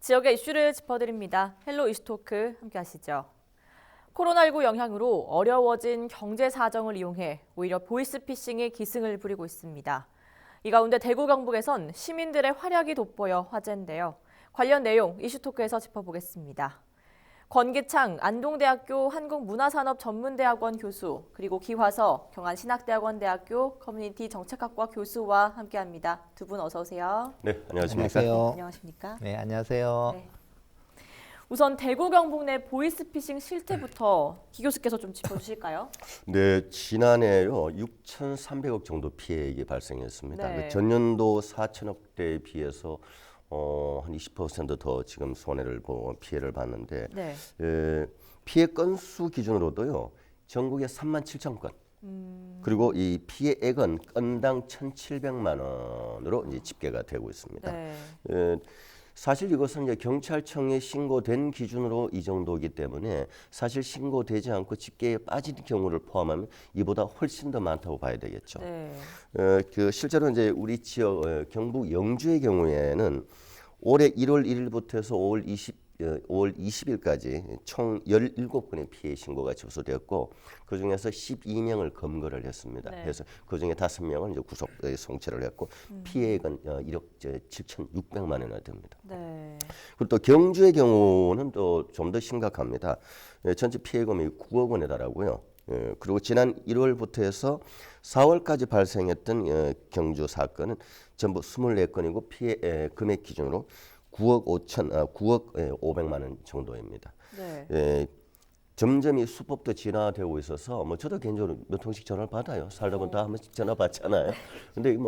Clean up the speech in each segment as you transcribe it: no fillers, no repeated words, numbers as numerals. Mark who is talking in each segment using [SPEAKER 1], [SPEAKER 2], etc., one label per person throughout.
[SPEAKER 1] 지역의 이슈를 짚어드립니다. 헬로 이슈토크 함께 하시죠. 코로나19 영향으로 어려워진 경제 사정을 이용해 오히려 보이스피싱이 기승을 부리고 있습니다. 이 가운데 대구 경북에선 시민들의 활약이 돋보여 화제인데요. 관련 내용 이슈토크에서 짚어보겠습니다. 권기창 안동대학교 한국문화산업전문대학원 교수, 그리고 기화서 경안신학대학원대학교 커뮤니티 정책학과 교수와 함께합니다. 두 분 어서 오세요.
[SPEAKER 2] 네, 안녕하십니까.
[SPEAKER 3] 안녕하세요.
[SPEAKER 1] 안녕하십니까?
[SPEAKER 3] 네, 안녕하세요.
[SPEAKER 1] 네. 우선 대구 경북 내 보이스피싱 실태부터 기 교수께서 좀 짚어주실까요?
[SPEAKER 2] 네, 지난해요 6,300억 정도 피해액이 발생했습니다.
[SPEAKER 1] 네.
[SPEAKER 2] 전년도 4천억대에 비해서 한 20%더 지금 피해를 봤는데
[SPEAKER 1] 네.
[SPEAKER 2] 피해 건수 기준으로도요 전국에 3만 7천 건. 그리고 이 피해액은 건당 1,700만 원으로 이제 집계가 되고 있습니다.
[SPEAKER 1] 네.
[SPEAKER 2] 사실 이것은 이제 경찰청에 신고된 기준으로 이 정도이기 때문에 사실 신고되지 않고 집계에 빠진 경우를 포함하면 이보다 훨씬 더 많다고 봐야 되겠죠.
[SPEAKER 1] 네.
[SPEAKER 2] 실제로 이제 우리 지역 경북 영주의 경우에는 올해 1월 1일부터 해서 5월 20일까지 총 17건의 피해 신고가 접수되었고 그중에서 12명을 검거를 했습니다.
[SPEAKER 1] 네.
[SPEAKER 2] 그래서 그중에 5명은 이제 구속 송치를 했고 피해액은 1억 7,600만 원이나 됩니다.
[SPEAKER 1] 네.
[SPEAKER 2] 그리고 또 경주의 경우는 또 좀 더 심각합니다. 전체 피해금이 9억 원에 달하고요. 그리고 지난 1월부터 해서 4월까지 발생했던 경주 사건은 전부 24건이고 피해 금액 기준으로 9억 500만 원 정도입니다.
[SPEAKER 1] 네.
[SPEAKER 2] 점점 이 수법도 진화되고 있어서 저도 개인적으로 몇 통씩 전화를 받아요. 살다 보면 다 한 번씩 전화 받잖아요. 근데 이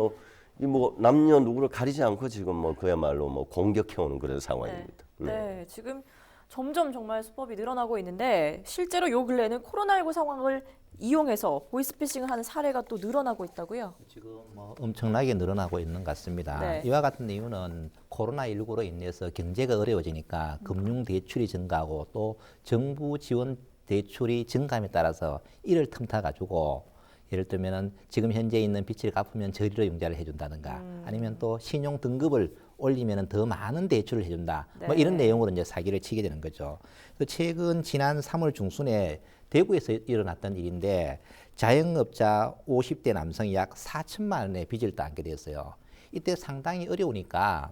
[SPEAKER 2] 남녀 누구를 가리지 않고 지금 그야말로 공격해오는 그런 상황입니다.
[SPEAKER 1] 네. 지금 점점 정말 수법이 늘어나고 있는데 실제로 요 근래는 코로나19 상황을 이용해서 보이스피싱을 하는 사례가 또 늘어나고 있다고요?
[SPEAKER 3] 지금 엄청나게 늘어나고 있는 것 같습니다.
[SPEAKER 1] 네.
[SPEAKER 3] 이와 같은 이유는 코로나19로 인해서 경제가 어려워지니까 금융 대출이 증가하고 또 정부 지원 대출이 증감에 따라서 이를 틈타 가지고 예를 들면은 지금 현재 있는 빚을 갚으면 저리로 융자를 해준다든가 아니면 또 신용 등급을 올리면은 더 많은 대출을 해준다.
[SPEAKER 1] 네.
[SPEAKER 3] 이런 내용으로 이제 사기를 치게 되는 거죠. 최근 지난 3월 중순에 대구에서 일어났던 일인데 자영업자 50대 남성이 약 4천만 원의 빚을 떠안게 되었어요. 이때 상당히 어려우니까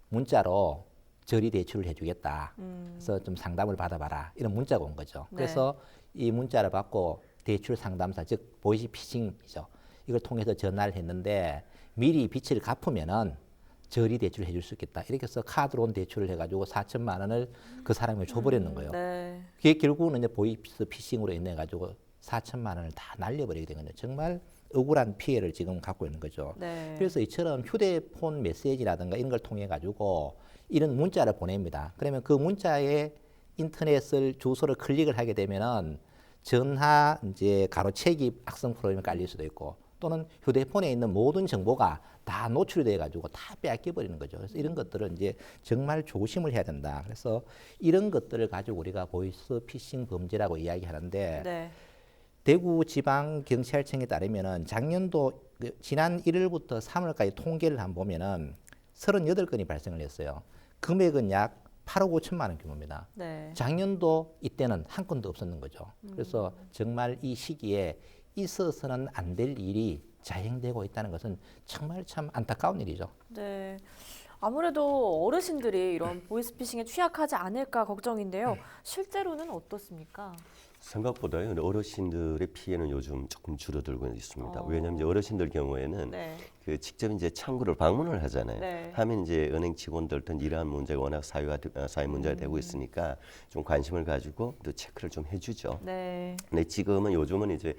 [SPEAKER 3] 문자로 저리 대출을 해주겠다. 그래서 좀 상담을 받아봐라. 이런 문자가 온 거죠.
[SPEAKER 1] 네.
[SPEAKER 3] 그래서 이 문자를 받고 대출 상담사 즉 보이스피싱이죠. 이걸 통해서 전화를 했는데 미리 빚을 갚으면은 저리 대출을 해줄 수 있겠다. 이렇게 해서 카드론 대출을 해가지고 4천만 원을 그 사람에게 줘버렸는 거예요.
[SPEAKER 1] 네.
[SPEAKER 3] 그게 결국은 이제 보이스피싱으로 인해 가지고 4천만 원을 다 날려버리게 된 거죠. 정말 억울한 피해를 지금 갖고 있는 거죠.
[SPEAKER 1] 네.
[SPEAKER 3] 그래서 이처럼 휴대폰 메시지라든가 이런 걸 통해 가지고 이런 문자를 보냅니다. 그러면 그 문자에 인터넷을 주소를 클릭을 하게 되면은 전화 이제 가로채기 악성 프로그램이 깔릴 수도 있고 또는 휴대폰에 있는 모든 정보가 다 노출이 돼 가지고 다 빼앗겨 버리는 거죠. 그래서 이런 것들은 이제 정말 조심을 해야 된다. 그래서 이런 것들을 가지고 우리가 보이스 피싱 범죄라고 이야기하는데
[SPEAKER 1] 네.
[SPEAKER 3] 대구 지방 경찰청에 따르면은 작년도 지난 1월부터 3월까지 통계를 한번 보면은 38건이 발생을 했어요. 금액은 약 8억 5천만 원 규모입니다.
[SPEAKER 1] 네.
[SPEAKER 3] 작년도 이때는 한 건도 없었는 거죠. 그래서 정말 이 시기에 있어서는 안 될 일이 자행되고 있다는 것은 정말 참 안타까운 일이죠.
[SPEAKER 1] 네. 아무래도 어르신들이 이런 보이스피싱에 취약하지 않을까 걱정인데요. 실제로는 어떻습니까?
[SPEAKER 2] 생각보다요 어르신들의 피해는 요즘 조금 줄어들고 있습니다. 왜냐하면 이제 어르신들 경우에는
[SPEAKER 1] 네.
[SPEAKER 2] 직접 이제 창구를 방문을 하잖아요.
[SPEAKER 1] 네.
[SPEAKER 2] 하면 이제 은행 직원들도 이러한 문제가 워낙 사회 문제가 되고 있으니까 좀 관심을 가지고 또 체크를 좀 해주죠.
[SPEAKER 1] 네.
[SPEAKER 2] 근데 요즘은 이제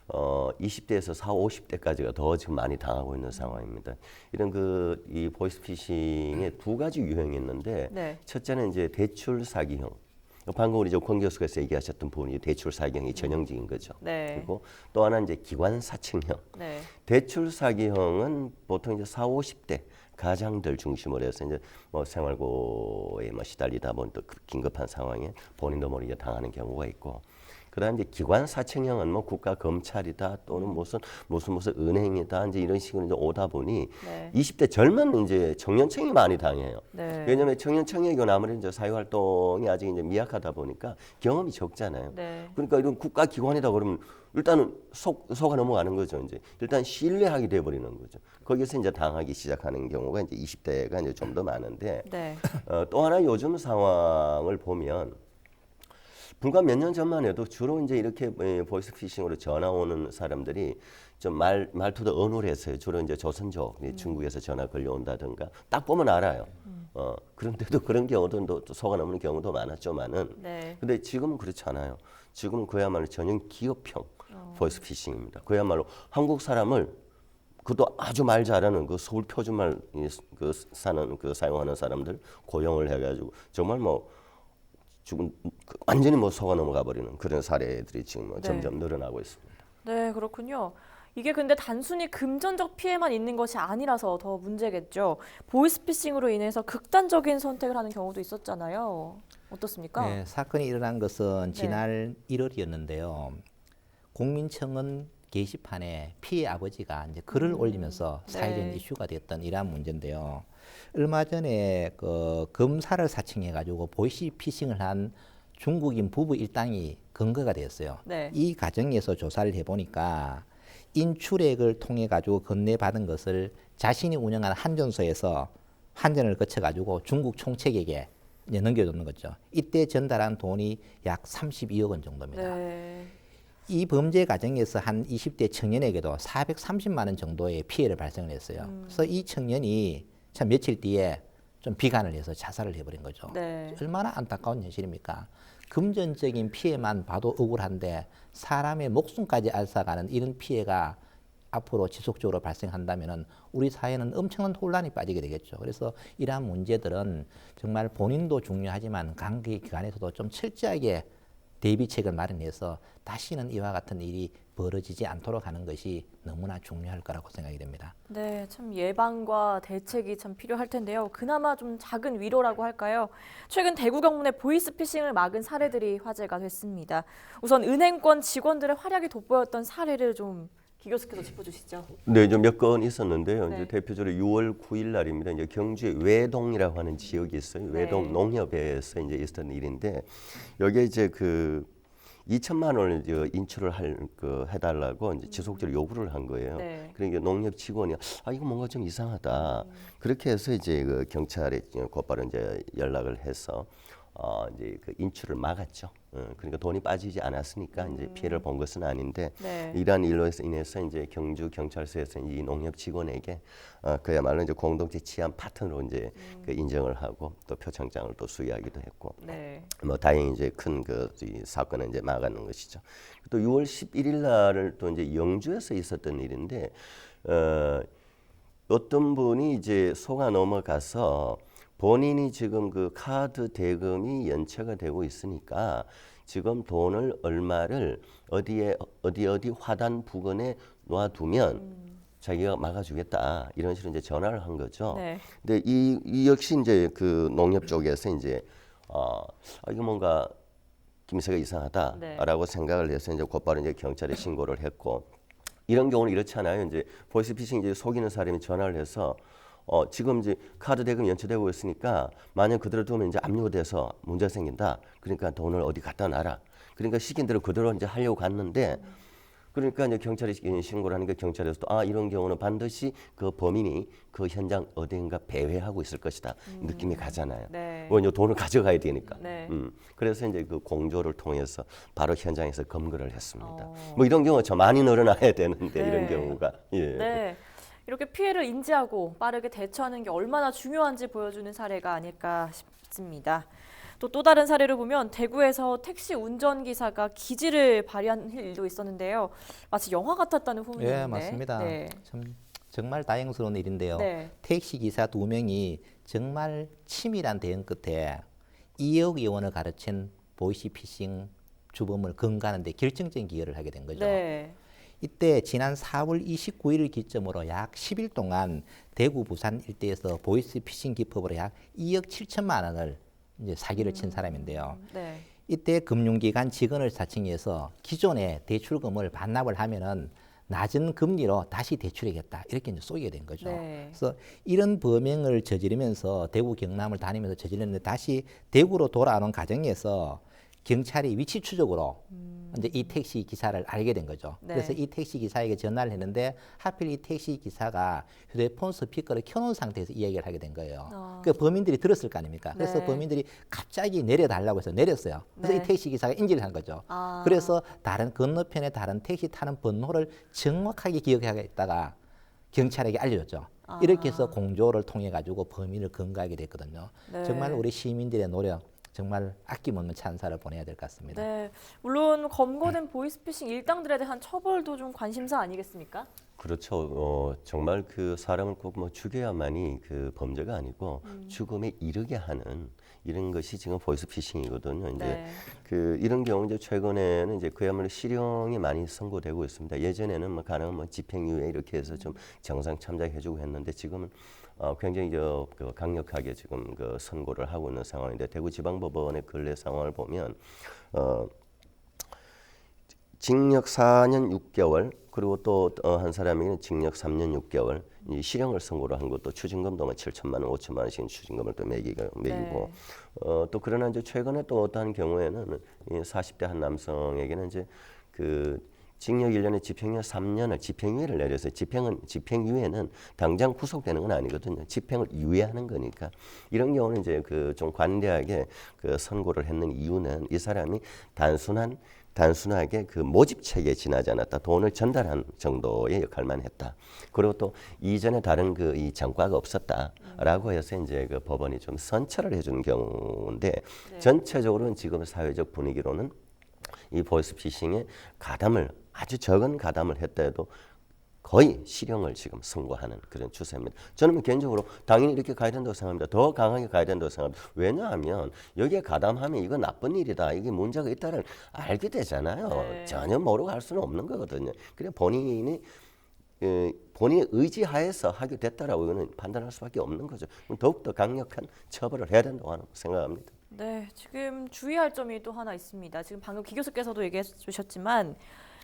[SPEAKER 2] 20대에서 40, 50대까지가 더 지금 많이 당하고 있는 상황입니다. 이런 이 보이스피싱의 두 가지 유형이 있는데
[SPEAKER 1] 네.
[SPEAKER 2] 첫째는 이제 대출 사기형. 방금 우리 권 교수께서 얘기하셨던 부분이 대출 사기형이 전형적인 거죠.
[SPEAKER 1] 네.
[SPEAKER 2] 그리고 또 하나 이제 기관 사칭형.
[SPEAKER 1] 네.
[SPEAKER 2] 대출 사기형은 보통 이제 40, 50대 가장들 중심으로 해서 이제 생활고에 시달리다 보니 또 긴급한 상황에 본인도 모르게 당하는 경우가 있고 그다음 이제 기관 사칭형은 뭐 국가 검찰이다 또는 무슨 은행이다 이제 이런 식으로 이제 오다 보니
[SPEAKER 1] 네.
[SPEAKER 2] 20대 젊은 이제 청년층이 많이 당해요.
[SPEAKER 1] 네.
[SPEAKER 2] 왜냐하면 청년층의 경우는 아무래도 이제 사회활동이 아직 이제 미약하다 보니까 경험이 적잖아요.
[SPEAKER 1] 네.
[SPEAKER 2] 그러니까 이런 국가 기관이다 그러면 일단은 속아 넘어가는 거죠. 이제 일단 신뢰하게 돼버리는 거죠. 거기서 이제 당하기 시작하는 경우가 이제 20대가 이제 좀 더 많은데
[SPEAKER 1] 네.
[SPEAKER 2] 또 하나 요즘 상황을 보면 불과 몇 년 전만 해도 주로 이제 이렇게 보이스피싱으로 전화 오는 사람들이 좀 말투도 어눌했어요. 주로 이제 조선족, 중국에서 전화 걸려온다든가 딱 보면 알아요. 그런데도 그런 경우도 또 속아 넘는 경우도 많았지만은
[SPEAKER 1] 네.
[SPEAKER 2] 근데 지금은 그렇지 않아요. 지금은 그야말로 전형 기업형 보이스피싱입니다. 그야말로 한국 사람을 그것도 아주 말 잘하는 그 서울 표준말 사용하는 사람들 고용을 해가지고 정말 뭐 지금 완전히 뭐 속아 넘어가 버리는 그런 사례들이 지금
[SPEAKER 1] 네.
[SPEAKER 2] 점점 늘어나고 있습니다.
[SPEAKER 1] 네, 그렇군요. 이게 근데 단순히 금전적 피해만 있는 것이 아니라서 더 문제겠죠. 보이스피싱으로 인해서 극단적인 선택을 하는 경우도 있었잖아요. 어떻습니까?
[SPEAKER 3] 네, 사건이 일어난 것은 지난 1월이었는데요. 국민청원 게시판에 피해 아버지가 이제 글을 올리면서 사회적
[SPEAKER 1] 네.
[SPEAKER 3] 이슈가 됐던 이러한 문제인데요. 얼마 전에 그 검사를 사칭해가지고 보이스피싱을 한 중국인 부부 일당이 검거가 됐어요.
[SPEAKER 1] 네.
[SPEAKER 3] 이 과정에서 조사를 해보니까 인출액을 통해 가지고 건네받은 것을 자신이 운영하는 한전소에서 환전을 거쳐가지고 중국 총책에게 이제 넘겨줬는 거죠. 이때 전달한 돈이 약 32억 원 정도입니다.
[SPEAKER 1] 네.
[SPEAKER 3] 이 범죄 과정에서 한 20대 청년에게도 430만 원 정도의 피해를 발생을 했어요. 그래서 이 청년이 참 며칠 뒤에 좀 비관을 해서 자살을 해버린 거죠.
[SPEAKER 1] 네.
[SPEAKER 3] 얼마나 안타까운 현실입니까? 금전적인 피해만 봐도 억울한데 사람의 목숨까지 앗아가는 이런 피해가 앞으로 지속적으로 발생한다면 우리 사회는 엄청난 혼란이 빠지게 되겠죠. 그래서 이러한 문제들은 정말 본인도 중요하지만 관계기관에서도 좀 철저하게 대비책을 마련해서 다시는 이와 같은 일이 벌어지지 않도록 하는 것이 너무나 중요할 거라고 생각이 됩니다.
[SPEAKER 1] 네, 참 예방과 대책이 참 필요할 텐데요. 그나마 좀 작은 위로라고 할까요? 최근 대구 경문의 보이스피싱을 막은 사례들이 화제가 됐습니다. 우선 은행권 직원들의 활약이 돋보였던 사례를 좀 기 교수께서 짚어주시죠.
[SPEAKER 2] 네, 좀 몇 건 있었는데요.
[SPEAKER 1] 네.
[SPEAKER 2] 이제 대표적으로 6월 9일 날입니다. 이제 경주의 외동이라고 하는 지역이 있어요. 외동
[SPEAKER 1] 네.
[SPEAKER 2] 농협에서 이제 있었던 일인데 여기에 이제 그 2천만 원을 이제 인출을 해달라고 이제 지속적으로 요구를 한 거예요.
[SPEAKER 1] 네.
[SPEAKER 2] 그러니까 농협 직원이 이거 뭔가 좀 이상하다. 그렇게 해서 이제 그 경찰에 곧바로 이제 연락을 해서 이제 그 인출을 막았죠. 그러니까 돈이 빠지지 않았으니까 이제 피해를 본 것은 아닌데
[SPEAKER 1] 네.
[SPEAKER 2] 이러한 일로 인해서 이제 경주 경찰서에서 이 농협 직원에게 그야말로 이제 공동체 치안 파트너로 이제 그 인정을 하고 또 표창장을 또 수여하기도 했고
[SPEAKER 1] 네.
[SPEAKER 2] 뭐 다행히 이제 큰 그 사건을 이제 막았는 것이죠. 또 6월 11일 날을 또 이제 영주에서 있었던 일인데 어떤 분이 이제 속아 넘어가서 본인이 지금 그 카드 대금이 연체가 되고 있으니까 지금 돈을 얼마를 어디 화단 부근에 놔두면 자기가 막아주겠다 이런 식으로 이제 전화를 한 거죠.
[SPEAKER 1] 네.
[SPEAKER 2] 근데 이 역시 이제 그 농협 쪽에서 이제 이거 뭔가 김새가 이상하다라고 생각을 해서 이제 곧바로 이제 경찰에 신고를 했고 이런 경우는 이렇잖아요. 이제 보이스피싱 이제 속이는 사람이 전화를 해서 지금 이제 카드 대금 연체되고 있으니까 만약 그대로 두면 이제 압류돼서 문제가 생긴다. 그러니까 돈을 어디 갖다 놔라. 그러니까 시킨 대로 그대로 이제 하려고 갔는데 그러니까 이제 경찰에 신고를 하니까 경찰에서 또 이런 경우는 반드시 그 범인이 그 현장 어딘가 배회하고 있을 것이다. 느낌이 가잖아요.
[SPEAKER 1] 네.
[SPEAKER 2] 뭐 이제 돈을 가져가야 되니까.
[SPEAKER 1] 네.
[SPEAKER 2] 그래서 이제 그 공조를 통해서 바로 현장에서 검거를 했습니다. 뭐 이런 경우가 참 많이 늘어나야 되는데
[SPEAKER 1] 네.
[SPEAKER 2] 이런 경우가 예.
[SPEAKER 1] 네. 이렇게 피해를 인지하고 빠르게 대처하는 게 얼마나 중요한지 보여주는 사례가 아닐까 싶습니다. 또 다른 사례를 보면 대구에서 택시 운전기사가 기지를 발휘한 일도 있었는데요. 마치 영화 같았다는 후문이 있는데.
[SPEAKER 3] 예, 맞습니다.
[SPEAKER 1] 네.
[SPEAKER 3] 참 정말 다행스러운 일인데요.
[SPEAKER 1] 네.
[SPEAKER 3] 택시 기사 2명이 정말 치밀한 대응 끝에 2억 원을 가르친 보이스피싱 주범을 검거하는 데 결정적인 기여를 하게 된 거죠.
[SPEAKER 1] 네.
[SPEAKER 3] 이때 지난 4월 29일을 기점으로 약 10일 동안 대구 부산 일대에서 보이스피싱 기법으로 약 2억 7천만 원을 이제 사기를 친 사람인데요.
[SPEAKER 1] 네.
[SPEAKER 3] 이때 금융기관 직원을 사칭해서 기존의 대출금을 반납을 하면은 낮은 금리로 다시 대출하겠다 이렇게 이제 쏘게 된 거죠.
[SPEAKER 1] 네.
[SPEAKER 3] 그래서 이런 범행을 저지르면서 대구 경남을 다니면서 저질렀는데 다시 대구로 돌아오는 과정에서 경찰이 위치 추적으로 이제 이 택시 기사를 알게 된 거죠.
[SPEAKER 1] 네.
[SPEAKER 3] 그래서 이 택시 기사에게 전화를 했는데 하필 이 택시 기사가 휴대폰 스피커를 켜놓은 상태에서 이야기를 하게 된 거예요. 그 범인들이 들었을 거 아닙니까? 그래서
[SPEAKER 1] 네.
[SPEAKER 3] 범인들이 갑자기 내려달라고 해서 내렸어요. 그래서
[SPEAKER 1] 네.
[SPEAKER 3] 이 택시 기사가 인지를 한 거죠. 그래서 다른 건너편에 다른 택시 타는 번호를 정확하게 기억하겠다가 경찰에게 알려줬죠. 이렇게 해서 공조를 통해 가지고 범인을 검거하게 됐거든요.
[SPEAKER 1] 네.
[SPEAKER 3] 정말 우리 시민들의 노력 정말 아낌없는 찬사를 보내야 될 것 같습니다.
[SPEAKER 1] 네, 물론 검거된 보이스피싱 일당들에 대한 처벌도 좀 관심사 아니겠습니까?
[SPEAKER 2] 그렇죠. 정말 그 사람을 꼭 뭐 죽여야만이 그 범죄가 아니고 죽음에 이르게 하는 이런 것이 지금 보이스피싱이거든요. 이제
[SPEAKER 1] 네.
[SPEAKER 2] 그 이런 경우 이제 최근에는 이제 그야말로 실형이 많이 선고되고 있습니다. 예전에는 뭐 가능한 뭐 집행유예 이렇게 해서 좀 정상 참작해주고 했는데 지금은 굉장히 그 강력하게 지금 그 선고를 하고 있는 상황인데 대구지방법원의 근래 상황을 보면 징역 4년 6개월 그리고 또 한 사람에게는 징역 3년 6개월 이 실형을 선고를 한 것도 추징금도 뭐 7천만 원, 5천만 원씩 추징금을 또 매기고
[SPEAKER 1] 네.
[SPEAKER 2] 또 그러나 이제 최근에 또 어떠한 경우에는 이 40대 한 남성에게는 이제 그 징역 1년에 집행유예 3년을 집행유예를 내려서 집행유예는 당장 구속되는 건 아니거든요. 집행을 유예하는 거니까 이런 경우는 이제 그 좀 관대하게 그 선고를 했는 이유는 이 사람이 단순하게 그 모집 체계에 지나지 않았다. 돈을 전달한 정도의 역할만 했다. 그리고 또 이전에 다른 그 이 전과가 없었다라고 해서 이제 그 법원이 좀 선처를 해주는 경우인데
[SPEAKER 1] 네.
[SPEAKER 2] 전체적으로는 지금 사회적 분위기로는 이 보이스피싱에 가담을 아주 적은 가담을 했다 해도 거의 실형을 지금 선고하는 그런 추세입니다. 저는 개인적으로 당연히 이렇게 가야 된다고 생각합니다. 더 강하게 가야 된다고 생각합니다. 왜냐하면 여기에 가담하면 이건 나쁜 일이다. 이게 문제가 있다를 알게 되잖아요.
[SPEAKER 1] 네.
[SPEAKER 2] 전혀 모르고 할 수는 없는 거거든요. 그래 본인의 의지하에서 하게 됐다라고 이거는 판단할 수밖에 없는 거죠. 더욱더 강력한 처벌을 해야 된다고 생각합니다.
[SPEAKER 1] 네, 지금 주의할 점이 또 하나 있습니다. 지금 방금 기 교수께서도 얘기해 주셨지만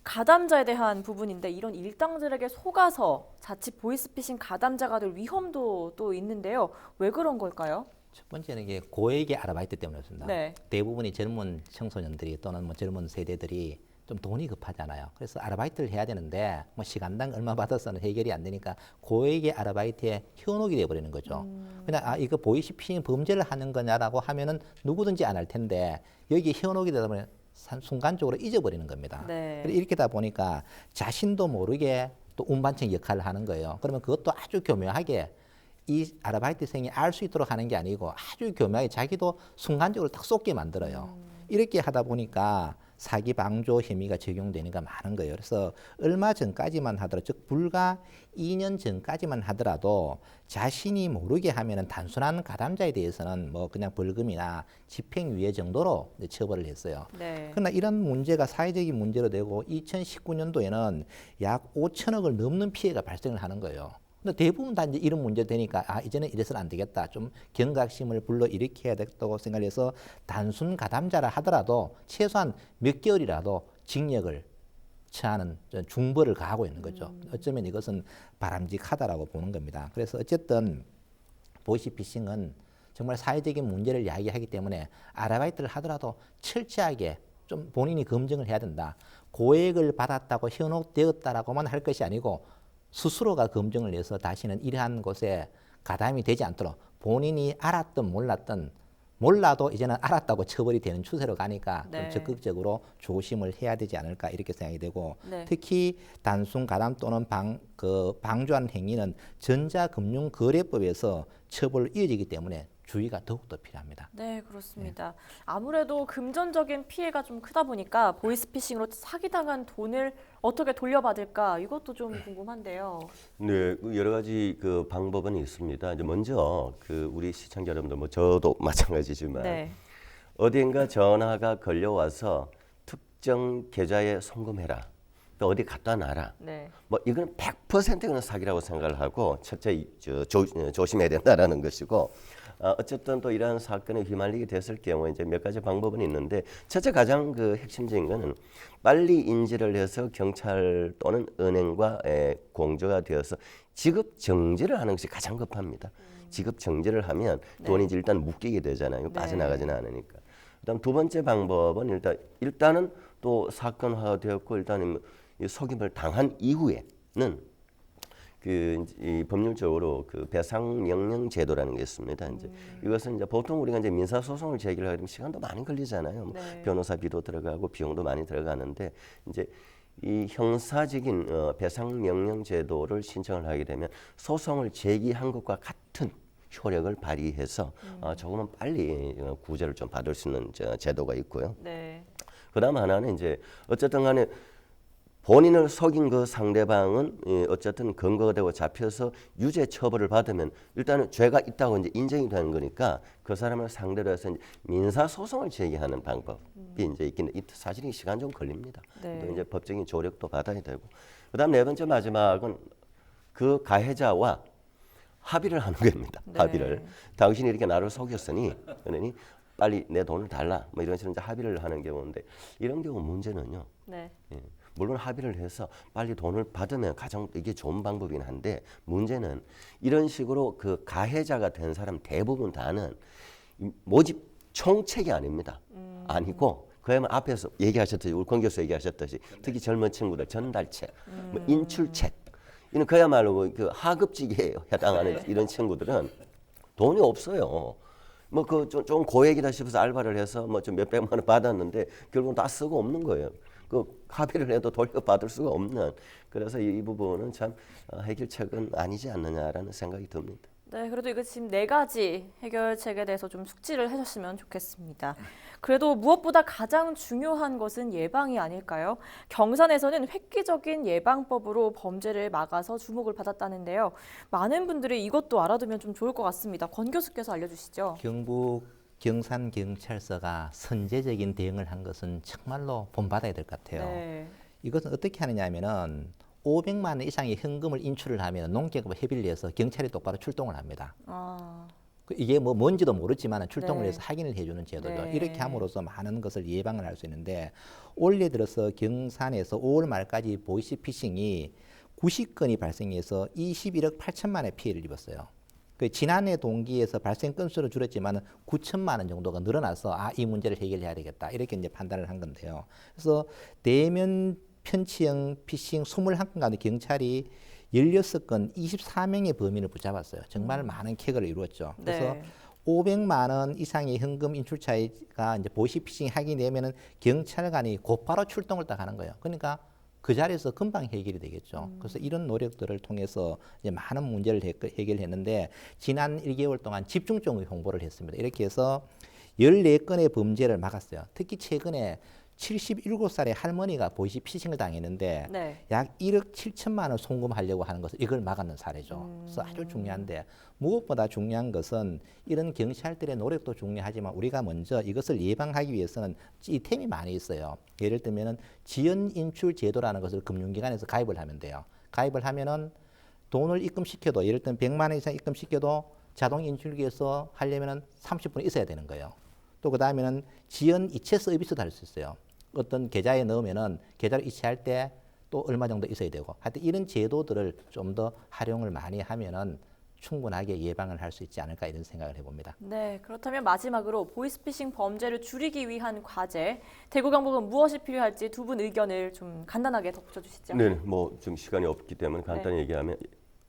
[SPEAKER 1] 가담자에 대한 부분인데 이런 일당들에게 속아서 자칫 보이스피싱 가담자가 될 위험도 또 있는데요. 왜 그런 걸까요?
[SPEAKER 3] 첫 번째는 이게 고액의 아르바이트 때문이었습니다.
[SPEAKER 1] 네.
[SPEAKER 3] 대부분이 젊은 청소년들이 또는 뭐 젊은 세대들이 좀 돈이 급하잖아요. 그래서 아르바이트를 해야 되는데 뭐 시간당 얼마 받아서는 해결이 안 되니까 고액의 아르바이트에 현혹이 돼버리는 거죠. 그냥 이거 보이스피싱 범죄를 하는 거냐라고 하면은 누구든지 안 할 텐데 여기 현혹이 되다 보면 순간적으로 잊어버리는 겁니다.
[SPEAKER 1] 네.
[SPEAKER 3] 그래서 이렇게 다 보니까 자신도 모르게 또 운반청 역할을 하는 거예요. 그러면 그것도 아주 교묘하게 이 아르바이트생이 알 수 있도록 하는 게 아니고 아주 교묘하게 자기도 순간적으로 딱 쏟게 만들어요. 이렇게 하다 보니까 사기 방조 혐의가 적용되니까 많은 거예요. 그래서 얼마 전까지만 하더라도 즉 불과 2년 전까지만 하더라도 자신이 모르게 하면은 단순한 가담자에 대해서는 뭐 그냥 벌금이나 집행유예 정도로 이제 처벌을 했어요.
[SPEAKER 1] 네.
[SPEAKER 3] 그러나 이런 문제가 사회적인 문제로 되고 2019년도에는 약 5천억을 넘는 피해가 발생을 하는 거예요. 근데 대부분 다 이제 이런 문제 되니까 이제는 이래서는 안 되겠다. 좀 경각심을 불러 일으켜야 되겠다고 생각해서 단순 가담자라 하더라도 최소한 몇 개월이라도 징역을 처하는 중벌을 가하고 있는 거죠. 어쩌면 이것은 바람직하다라고 보는 겁니다. 그래서 어쨌든 보이스피싱은 정말 사회적인 문제를 야기하기 때문에 아르바이트를 하더라도 철저하게 좀 본인이 검증을 해야 된다. 고액을 받았다고 현혹되었다라고만 할 것이 아니고 스스로가 검증을 해서 다시는 이러한 곳에 가담이 되지 않도록 본인이 알았든 몰라도 이제는 알았다고 처벌이 되는 추세로 가니까
[SPEAKER 1] 네.
[SPEAKER 3] 좀 적극적으로 조심을 해야 되지 않을까 이렇게 생각이 되고
[SPEAKER 1] 네.
[SPEAKER 3] 특히 단순 가담 또는 방조한 행위는 전자금융거래법에서 처벌 이어지기 때문에 주의가 더욱더 필요합니다.
[SPEAKER 1] 네, 그렇습니다. 아무래도 금전적인 피해가 좀 크다 보니까 보이스피싱으로 사기당한 돈을 어떻게 돌려받을까 이것도 좀 궁금한데요.
[SPEAKER 2] 네, 여러 가지 그 방법은 있습니다. 이제 먼저 그 우리 시청자 여러분들 뭐 저도 마찬가지지만
[SPEAKER 1] 네.
[SPEAKER 2] 어딘가 전화가 걸려와서 특정 계좌에 송금해라. 또 어디 갖다 놔라.
[SPEAKER 1] 네.
[SPEAKER 2] 뭐 이건 100% 이건 사기라고 생각을 하고 첫째 조심해야 된다라는 것이고 어쨌든 또 이러한 사건에 휘말리게 됐을 경우에 이제 몇 가지 방법은 있는데 첫째 가장 그 핵심적인 거는 빨리 인지를 해서 경찰 또는 은행과 공조가 되어서 지급 정지를 하는 것이 가장 급합니다. 지급 정지를 하면 돈이 이제 일단 묶이게 되잖아요. 빠져나가지는 않으니까. 그다음 두 번째 방법은 일단은 또 사건화가 되었고 일단은 이 속임을 당한 이후에는 이 법률적으로 그 배상 명령 제도라는 게 있습니다. 이제 이것은 이제 보통 우리가 이제 민사 소송을 제기를 하게 되면 시간도 많이 걸리잖아요. 뭐 변호사비도 들어가고 비용도 많이 들어가는데 이제 이 형사적인 배상 명령 제도를 신청을 하게 되면 소송을 제기한 것과 같은 효력을 발휘해서 조금은 빨리 구제를 좀 받을 수 있는 제도가 있고요.
[SPEAKER 1] 네.
[SPEAKER 2] 그다음 하나는 이제 어쨌든 간에 본인을 속인 그 상대방은 어쨌든 근거가 되고 잡혀서 유죄 처벌을 받으면 일단은 죄가 있다고 이제 인정이 되는 거니까 그 사람을 상대로 해서 이제 민사 소송을 제기하는 방법이 이제 있긴 사실 이 시간 좀 걸립니다.
[SPEAKER 1] 네.
[SPEAKER 2] 또 이제 법적인 조력도 받아야 되고 그다음 네 번째 마지막은 그 가해자와 합의를 하는 겁니다.
[SPEAKER 1] 네.
[SPEAKER 2] 합의를 당신이 이렇게 나를 속였으니 그러니 빨리 내 돈을 달라 뭐 이런 식으로 이제 합의를 하는 경우인데 이런 경우 문제는요.
[SPEAKER 1] 네.
[SPEAKER 2] 물론 합의를 해서 빨리 돈을 받으면 가장 이게 좋은 방법이긴 한데 문제는 이런 식으로 그 가해자가 된 사람 대부분 다는 모집 총책이 아닙니다. 아니고 그야말로 앞에서 얘기하셨듯이 우리 권 교수 얘기하셨듯이 특히 젊은 친구들 전달책, 뭐 인출책 이는 그야말로 그 하급직에 해당하는 이런 친구들은 돈이 없어요. 뭐 그 좀 고액이다 싶어서 알바를 해서 뭐 좀 몇백만 원 받았는데 결국은 다 쓰고 없는 거예요. 그 합의를 해도 돌려받을 수가 없는 그래서 이 부분은 참 해결책은 아니지 않느냐라는 생각이 듭니다.
[SPEAKER 1] 네, 그래도 이거 지금 네 가지 해결책에 대해서 좀 숙지를 해주셨으면 좋겠습니다. 그래도 무엇보다 가장 중요한 것은 예방이 아닐까요? 경산에서는 획기적인 예방법으로 범죄를 막아서 주목을 받았다는데요. 많은 분들이 이것도 알아두면 좀 좋을 것 같습니다. 권 교수께서 알려주시죠.
[SPEAKER 3] 경북 경산경찰서가 선제적인 대응을 한 것은 정말로 본받아야 될 것 같아요.
[SPEAKER 1] 네.
[SPEAKER 3] 이것은 어떻게 하느냐 하면은 500만 원 이상의 현금을 인출을 하면 농계급과 협의를 해서 경찰이 똑바로 출동을 합니다. 이게 뭐 뭔지도 모르지만 출동을
[SPEAKER 1] 네.
[SPEAKER 3] 해서 확인을 해주는 제도죠.
[SPEAKER 1] 네.
[SPEAKER 3] 이렇게 함으로써 많은 것을 예방을 할 수 있는데 올해 들어서 경산에서 5월 말까지 보이스피싱이 90건이 발생해서 21억 8천만의 피해를 입었어요. 그 지난해 동기에서 발생 건수는 줄었지만 9천만 원 정도가 늘어나서 이 문제를 해결해야 되겠다 이렇게 이제 판단을 한 건데요. 그래서 대면 편취형 피싱 21건 가운데 경찰이 16건 24명의 범인을 붙잡았어요. 정말 많은 쾌거를 이루었죠. 그래서
[SPEAKER 1] 네.
[SPEAKER 3] 500만 원 이상의 현금 인출차가 이제 보이스피싱이 확인되면은 경찰 간이 곧바로 출동을 딱 하는 거예요. 그러니까 그 자리에서 금방 해결이 되겠죠. 그래서 이런 노력들을 통해서 이제 많은 문제를 해결했는데 지난 1개월 동안 집중적으로 홍보를 했습니다. 이렇게 해서 14건의 범죄를 막았어요. 특히 최근에 77살의 할머니가 보이스피싱을 당했는데
[SPEAKER 1] 네.
[SPEAKER 3] 약 1억 7천만 원 송금하려고 하는 것을 이걸 막았는 사례죠. 그래서 아주 중요한데 무엇보다 중요한 것은 이런 경찰들의 노력도 중요하지만 우리가 먼저 이것을 예방하기 위해서는 이템이 많이 있어요. 예를 들면은 지연 인출 제도라는 것을 금융기관에서 가입을 하면 돼요. 가입을 하면은 돈을 입금시켜도 예를 들면 100만 원 이상 입금시켜도 자동 인출기에서 하려면은 30분 있어야 되는 거예요. 또 그 다음에는 지연 이체 서비스도 할 수 있어요. 어떤 계좌에 넣으면은 계좌를 이체할 때 또 얼마 정도 있어야 되고 하여튼 이런 제도들을 좀 더 활용을 많이 하면은 충분하게 예방을 할 수 있지 않을까 이런 생각을 해봅니다.
[SPEAKER 1] 네, 그렇다면 마지막으로 보이스피싱 범죄를 줄이기 위한 과제, 대구 경북은 무엇이 필요할지 두 분 의견을 좀 간단하게 덧붙여 주시죠.
[SPEAKER 2] 네, 뭐 좀 시간이 없기 때문에 간단히 얘기하면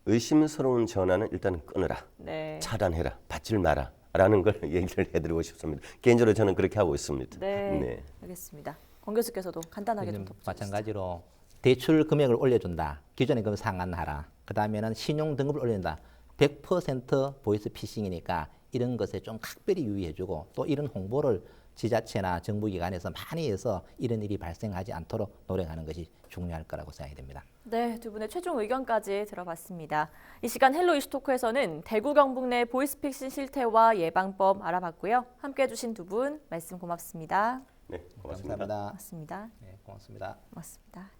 [SPEAKER 2] 의심스러운 전화는 일단 끊어라,
[SPEAKER 1] 네.
[SPEAKER 2] 차단해라, 받질 마라. 라는 걸 얘기를 해드리고 싶습니다. 개인적으로 저는 그렇게 하고 있습니다.
[SPEAKER 1] 네. 알겠습니다. 권 교수께서도 간단하게 좀 덧붙여 주시죠.
[SPEAKER 3] 마찬가지로 대출 금액을 올려준다. 기존의 금액 상한하라. 그 다음에는 신용 등급을 올린다. 100% 보이스 피싱이니까 이런 것에 좀 각별히 유의해주고 또 이런 홍보를 지자체나 정부기관에서 많이 해서 이런 일이 발생하지 않도록 노력하는 것이 중요할 거라고 생각이 됩니다.
[SPEAKER 1] 네, 두 분의 최종 의견까지 들어봤습니다. 이 시간 헬로 이슈토크에서는 대구 경북 내 보이스피싱 실태와 예방법 알아봤고요. 함께해 주신 두 분 말씀 고맙습니다.
[SPEAKER 2] 네, 고맙습니다.
[SPEAKER 3] 감사합니다.
[SPEAKER 1] 고맙습니다.
[SPEAKER 3] 네, 고맙습니다.
[SPEAKER 1] 고맙습니다.